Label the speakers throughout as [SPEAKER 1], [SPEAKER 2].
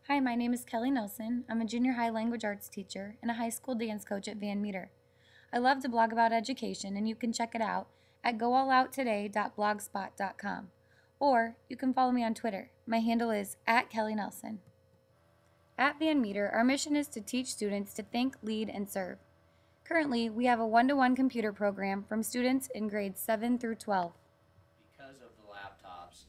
[SPEAKER 1] Hi, my name is Kelly Nelson. I'm a junior high language arts teacher and a high school dance coach at Van Meter. I love to blog about education, and you can check it out at goallouttoday.blogspot.com. Or you can follow me on Twitter. My handle is @KellyNelson. At Van Meter, our mission is to teach students to think, lead, and serve. Currently, we have a one-to-one computer program from students in grades 7 through 12.
[SPEAKER 2] Because of the laptops,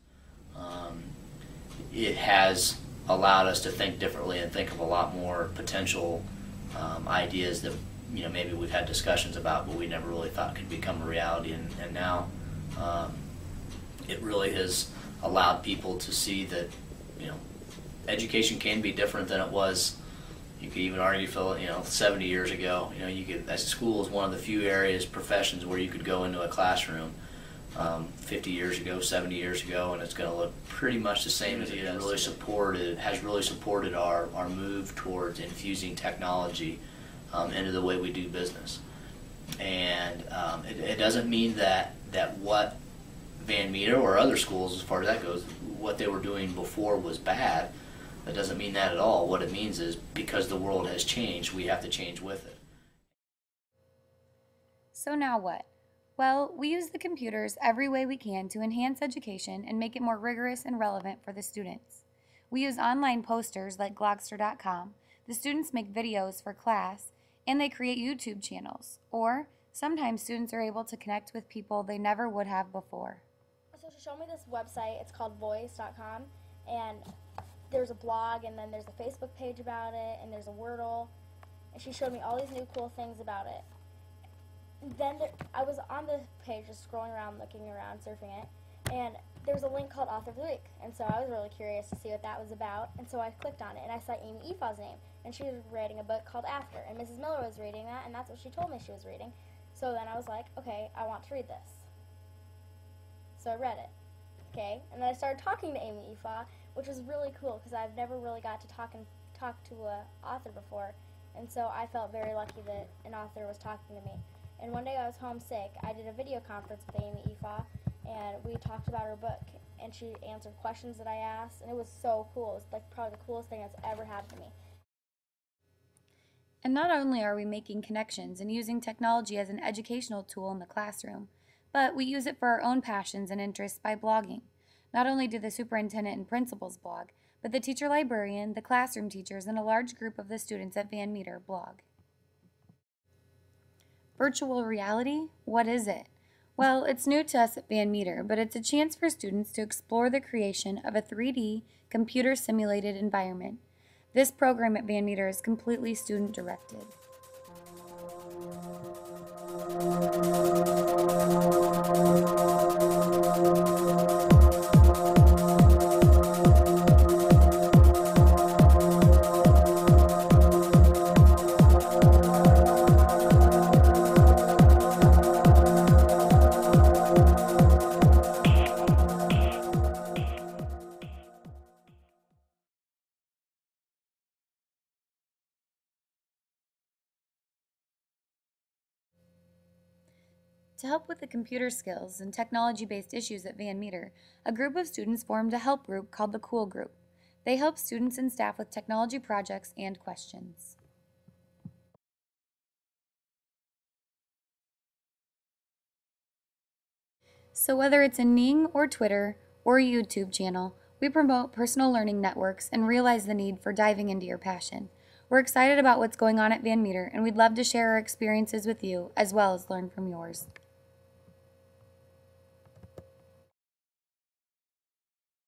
[SPEAKER 2] it has allowed us to think differently and think of a lot more potential ideas that maybe we've had discussions about, but we never really thought could become a reality. And now it really has allowed people to see that education can be different than it was. You could even argue, 70 years ago. You could, as school is one of the few areas, professions where you could go into a classroom 50 years ago, 70 years ago, and it's going to look pretty much the same as it has really supported our move towards infusing technology into the way we do business. And it doesn't mean that what Van Meter or other schools, as far as that goes, what they were doing before was bad. That doesn't mean that at all. What it means is because the world has changed, we have to change with it.
[SPEAKER 1] So now what? Well, we use the computers every way we can to enhance education and make it more rigorous and relevant for the students. We use online posters like Glogster.com, the students make videos for class, and they create YouTube channels. Or sometimes students are able to connect with people they never would have before.
[SPEAKER 3] So she showed me this website, it's called voice.com, and there's a blog, and then there's a Facebook page about it, and there's a Wordle, and she showed me all these new cool things about it. And then I was on the page just scrolling around, looking around, surfing it, and there was a link called Author of the Week, and so I was really curious to see what that was about, and so I clicked on it, and I saw Amy Efa's name, and she was writing a book called After, and Mrs. Miller was reading that, and that's what she told me she was reading. So then I was like, okay, I want to read this. So I read it. Okay, and then I started talking to Amy Efa, which was really cool because I've never really got to talk to an author before, and so I felt very lucky that an author was talking to me. And one day I was homesick. I did a video conference with Amy Efa, and we talked about her book, and she answered questions that I asked, and it was so cool. It was like probably the coolest thing that's ever happened to me.
[SPEAKER 1] And not only are we making connections and using technology as an educational tool in the classroom, but we use it for our own passions and interests by blogging. Not only do the superintendent and principals blog, but the teacher librarian, the classroom teachers, and a large group of the students at Van Meter blog. Virtual reality? What is it? Well, it's new to us at Van Meter, but it's a chance for students to explore the creation of a 3D computer-simulated environment. This program at Van Meter is completely student-directed. To help with the computer skills and technology-based issues at Van Meter, a group of students formed a help group called the Cool Group. They help students and staff with technology projects and questions. So whether it's a Ning or Twitter or a YouTube channel, we promote personal learning networks and realize the need for diving into your passion. We're excited about what's going on at Van Meter, and we'd love to share our experiences with you as well as learn from yours.